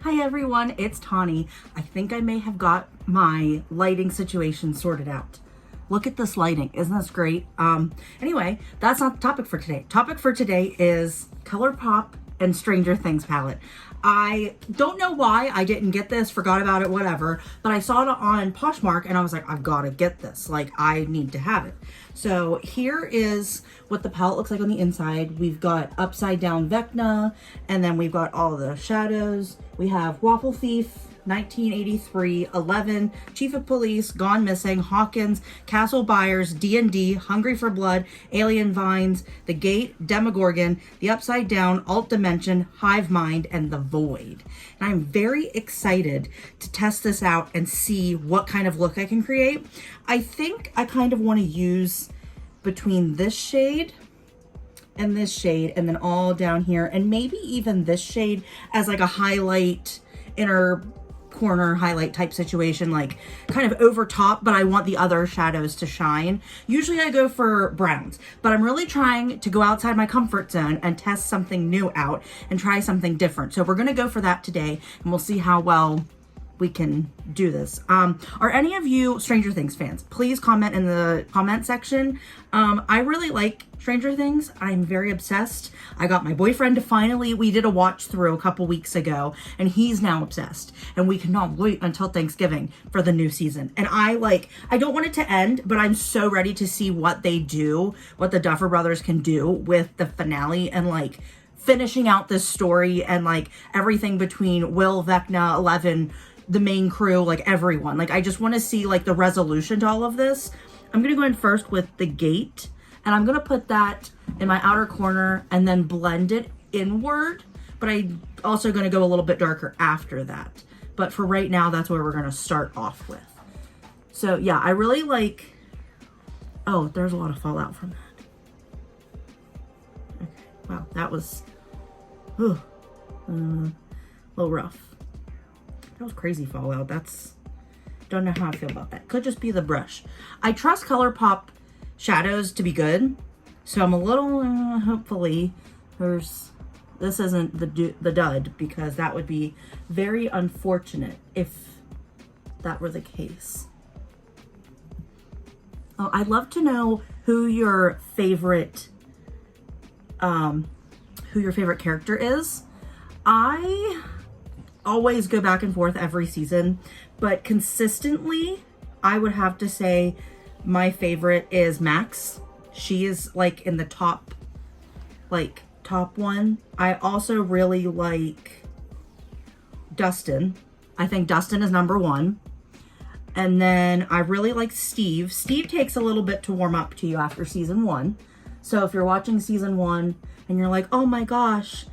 Hi everyone, it's Tawney. I think I may have got my lighting situation sorted out. Look at this lighting, isn't this great? Anyway, that's not the topic for today. Topic for today is Colourpop and Stranger Things palette. I don't know why I didn't get this, forgot about it, whatever, but I saw it on Poshmark and I was like, I've got to get this. Like, I need to have it. So here is what the palette looks like on the inside. We've got upside down Vecna, and then we've got all the shadows. We have Waffle Thief, 1983, 11, Chief of Police, Gone Missing, Hawkins, Castle Buyers, D&D, Hungry for Blood, Alien Vines, The Gate, Demogorgon, The Upside Down, Alt Dimension, Hive Mind, and The Void. And I'm very excited to test this out and see what kind of look I can create. I think I kind of want to use between this shade and this shade, and then all down here, and maybe even this shade as like a highlight, inner corner highlight type situation, like kind of over top, but I want the other shadows to shine. Usually I go for browns, but I'm really trying to go outside my comfort zone and test something new out and try something different. So we're gonna go for that today, and we'll see how well we can do this. Are any of you Stranger Things fans? Please comment in the comment section. I really like Stranger Things. I'm very obsessed. I got my boyfriend to finally, we did a watch through a couple weeks ago, and he's now obsessed, and we cannot wait until Thanksgiving for the new season. And I don't want it to end, but I'm so ready to see what they do, what the Duffer Brothers can do with the finale, and like finishing out this story, and like everything between Will, Vecna, 11, the main crew, like everyone. Like, I just want to see like the resolution to all of this. I'm gonna go in first with The Gate, and I'm gonna put that in my outer corner and then blend it inward, but I'm also gonna go a little bit darker after that. But for right now, that's where we're gonna start off with. So yeah, I really like, oh, there's a lot of fallout from that. Okay, wow, that was a little rough. That was crazy fallout. Don't know how I feel about that. Could just be the brush. I trust Colourpop shadows to be good, so I'm a little, hopefully this isn't the dud, because that would be very unfortunate if that were the case. Oh, I'd love to know who your favorite character is. I always go back and forth every season, but consistently I would have to say my favorite is Max. She is like in the top one. I also really like Dustin. I think Dustin is number one. And then I really like Steve. Steve takes a little bit to warm up to you after season 1. So if you're watching season 1 and you're like, oh my gosh,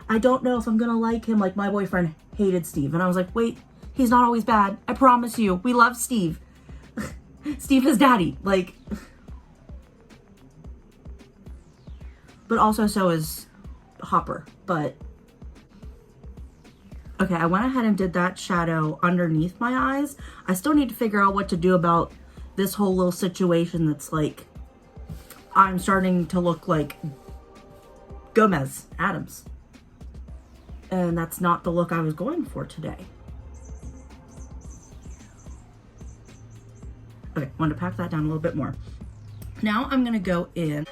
I don't know if I'm gonna like him. Like, my boyfriend hated Steve, and I was like, wait, he's not always bad. I promise you, we love Steve. Steve is daddy, like. But also so is Hopper, but. Okay, I went ahead and did that shadow underneath my eyes. I still need to figure out what to do about this whole little situation that's like, I'm starting to look like Gomez Adams. And that's not the look I was going for today. Okay, wanted to pack that down a little bit more. Now I'm gonna go in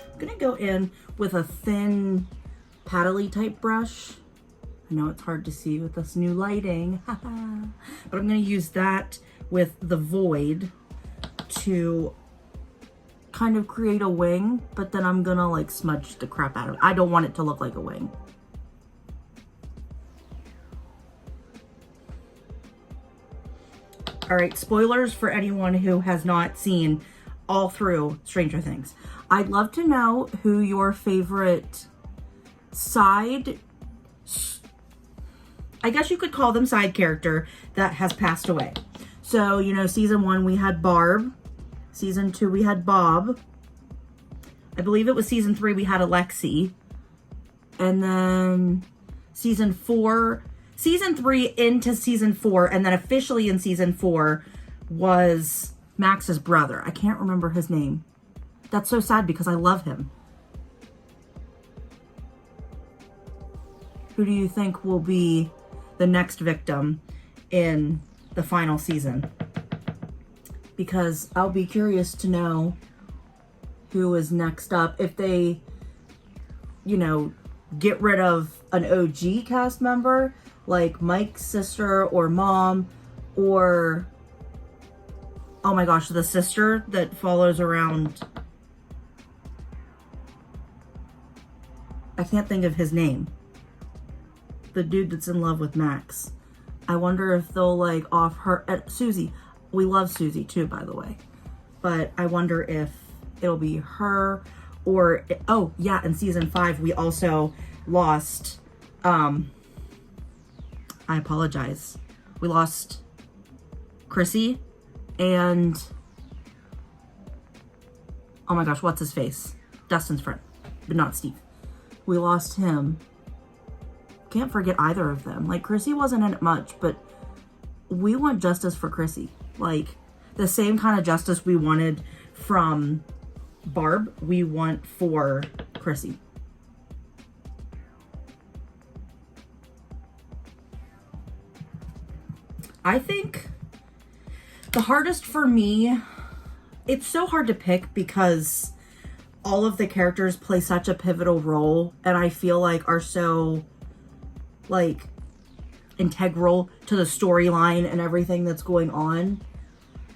with a thin paddly type brush. I know it's hard to see with this new lighting, but I'm gonna use that with the Void to kind of create a wing, but then I'm gonna like smudge the crap out of it. I don't want it to look like a wing. All right, spoilers for anyone who has not seen all through Stranger Things. I'd love to know who your favorite side, I guess you could call them side character, that has passed away. So, you know, season 1 we had Barb. Season 2 we had Bob. I believe it was season 3 we had Alexi. And then season 3 into season 4, and then officially in season 4 was Max's brother. I can't remember his name. That's so sad because I love him. Who do you think will be the the next victim in the final season. Because I'll be curious to know who is next up. If they, you know, get rid of an OG cast member like Mike's sister or mom, or, oh my gosh, the sister that follows around, I can't think of his name, the dude that's in love with Max. I wonder if they'll like off her, Susie. We love Susie too, by the way, but I wonder if it'll be her, or, oh yeah, in season 5 we also lost, I apologize, we lost Chrissy and, oh my gosh, what's his face? Dustin's friend, but not Steve. We lost him. Can't forget either of them. Like, Chrissy wasn't in it much, but we want justice for Chrissy. Like, the same kind of justice we wanted from Barb, we want for Chrissy. I think the hardest for me, it's so hard to pick because all of the characters play such a pivotal role, and I feel like are so, like, integral to the storyline and everything that's going on.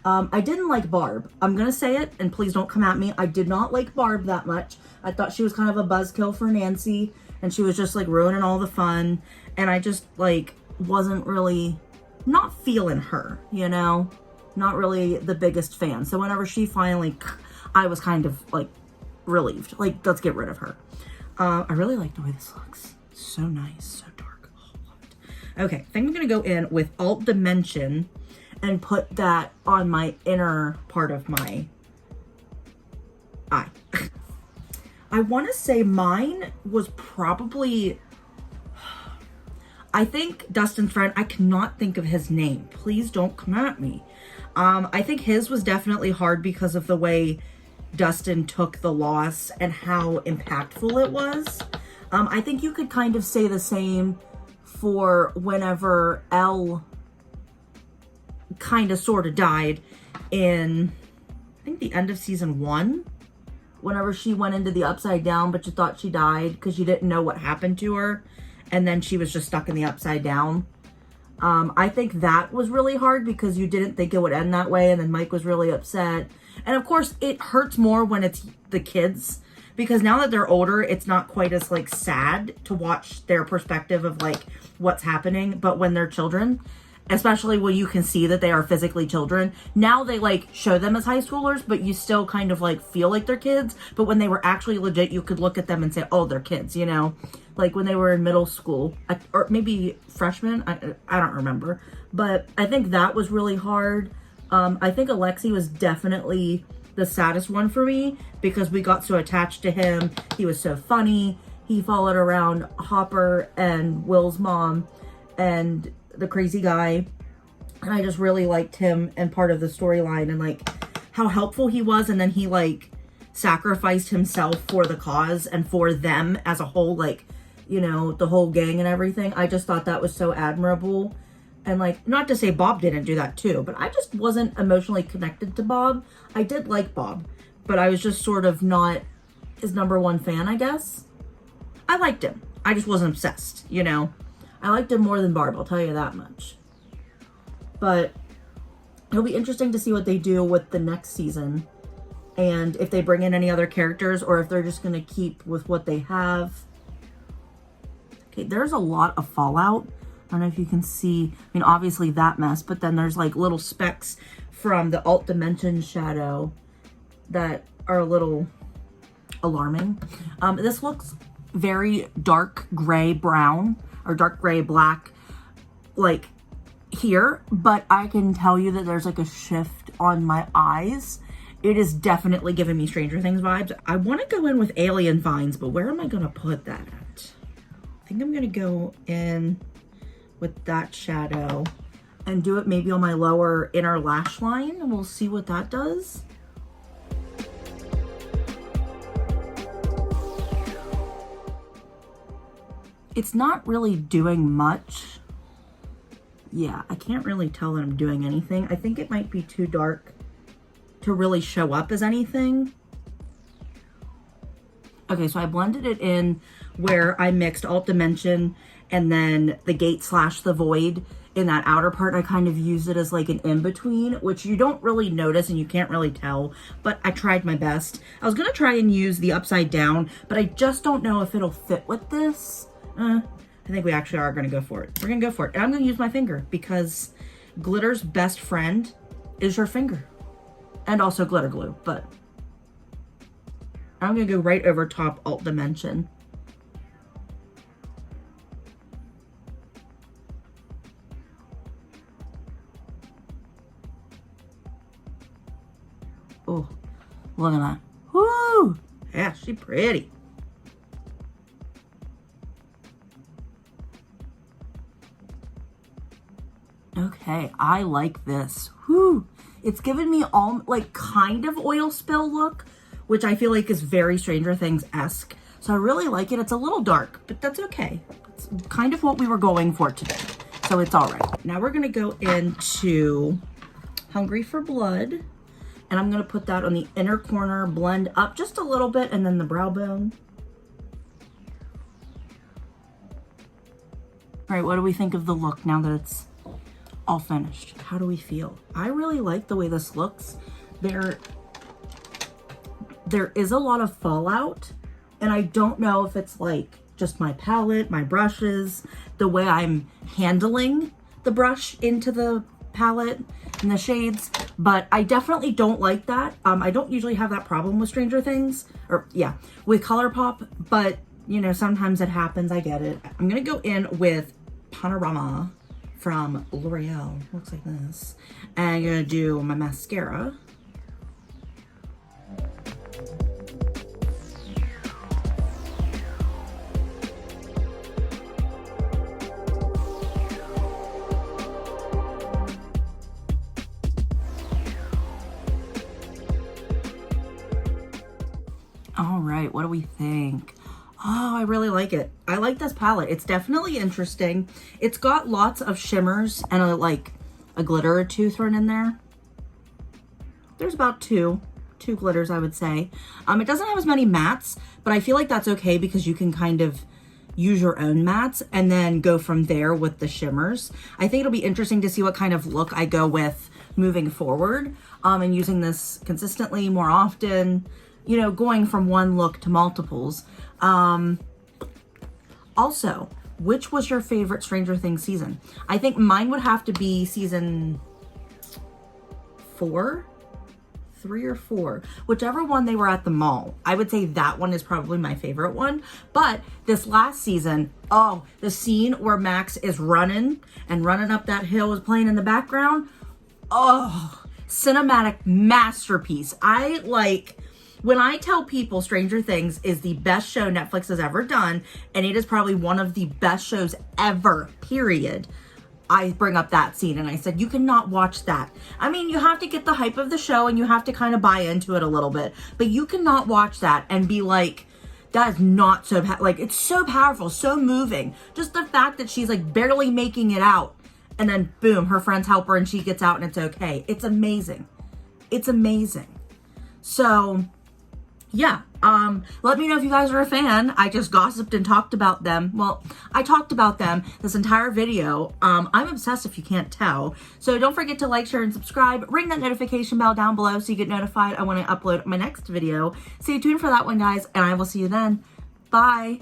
I didn't like Barb. I'm gonna say it, and please don't come at me. I did not like Barb that much. I thought she was kind of a buzzkill for Nancy, and she was just like ruining all the fun, and I just like wasn't really not feeling her, you know, not really the biggest fan. So whenever she finally, I was kind of like relieved, like, let's get rid of her. I really like the way this looks. So nice, so dark. Oh, love it. Okay, I think I'm gonna go in with Alt Dimension and put that on my inner part of my eye. I want to say mine was probably, I think Dustin's friend, I cannot think of his name. Please don't come at me. I think his was definitely hard because of the way Dustin took the loss and how impactful it was. I think you could kind of say the same for whenever Elle kind of sort of died in, I think, the end of season 1. Whenever she went into the Upside Down, but you thought she died because you didn't know what happened to her. And then she was just stuck in the Upside Down. I think that was really hard because you didn't think it would end that way. And then Mike was really upset. And of course, it hurts more when it's the kids. Because now that they're older, it's not quite as, like, sad to watch their perspective of, like, what's happening. But when they're children, especially when you can see that they are physically children, now they, like, show them as high schoolers, but you still kind of, like, feel like they're kids. But when they were actually legit, you could look at them and say, oh, they're kids, you know? Like, when they were in middle school, or maybe freshmen, I don't remember. But I think that was really hard. I think Alexi was definitely the saddest one for me because we got so attached to him. He was so funny. He followed around Hopper and Will's mom and the crazy guy. And I just really liked him and part of the storyline and, like, how helpful he was. And then he, like, sacrificed himself for the cause and for them as a whole, like, you know, the whole gang and everything. I just thought that was so admirable. And, like, not to say Bob didn't do that too, but I just wasn't emotionally connected to Bob. I did like Bob, but I was just sort of not his #1 fan, I guess. I liked him. I just wasn't obsessed, you know. I liked him more than Barb, I'll tell you that much. But it'll be interesting to see what they do with the next season. And if they bring in any other characters or if they're just going to keep with what they have. Okay, there's a lot of fallout. I don't know if you can see, I mean, obviously that mess, but then there's like little specks from the Alt Dimension shadow that are a little alarming. This looks very dark gray brown or dark gray black, like here, but I can tell you that there's like a shift on my eyes. It is definitely giving me Stranger Things vibes. I want to go in with Alien Vines, but where am I going to put that at? I think I'm going to go in with that shadow and do it maybe on my lower inner lash line, and we'll see what that does. It's not really doing much. Yeah, I can't really tell that I'm doing anything. I think it might be too dark to really show up as anything. Okay, so I blended it in where I mixed Alt Dimension and then the gate / the void in that outer part. I kind of used it as like an in-between, which you don't really notice and you can't really tell, but I tried my best. I was gonna try and use the upside down, but I just don't know if it'll fit with this. I think we actually are gonna go for it. We're gonna go for it. And I'm gonna use my finger because glitter's best friend is your finger. And also glitter glue, but I'm gonna go right over top Alt Dimension. Oh, look at that. Woo! Yeah, she's pretty. Okay, I like this. Whoo! It's given me all like kind of oil spill look, which I feel like is very Stranger Things-esque. So I really like it. It's a little dark, but that's okay. It's kind of what we were going for today. So it's all right. Now we're gonna go into Hungry for Blood. And I'm gonna put that on the inner corner, blend up just a little bit, and then the brow bone. All right, what do we think of the look now that it's all finished? How do we feel? I really like the way this looks. There is a lot of fallout, and I don't know if it's like just my palette, my brushes, the way I'm handling the brush into the palette and the shades, but I definitely don't like that. I don't usually have that problem with Stranger Things, or yeah, with Colourpop, but you know, sometimes it happens. I get it. I'm gonna go in with Panorama from L'Oreal. Looks like this. And I'm gonna do my mascara. All right, what do we think? Oh, I really like it. I like this palette. It's definitely interesting. It's got lots of shimmers and a glitter or two thrown in there. There's about two glitters, I would say. It doesn't have as many mattes, but I feel like that's okay because you can kind of use your own mattes and then go from there with the shimmers. I think it'll be interesting to see what kind of look I go with moving forward, and using this consistently more often, you know, going from one look to multiples. Also, which was your favorite Stranger Things season? I think mine would have to be season 4, 3 or 4, whichever one they were at the mall. I would say that one is probably my favorite one. But this last season, oh, the scene where Max is running up that hill is playing in the background. Oh, cinematic masterpiece. When I tell people Stranger Things is the best show Netflix has ever done, and it is probably one of the best shows ever, period, I bring up that scene and I said, you cannot watch that. I mean, you have to get the hype of the show and you have to kind of buy into it a little bit, but you cannot watch that and be like, that is not so, it's so powerful, so moving. Just the fact that she's like barely making it out and then boom, her friends help her and she gets out and it's okay. It's amazing. It's amazing. So yeah, let me know if you guys are a fan. I just gossiped and talked about them. Well, I talked about them this entire video. I'm obsessed if you can't tell. So don't forget to like, share, and subscribe. Ring that notification bell down below so you get notified when I upload my next video. Stay tuned for that one, guys, and I will see you then. Bye.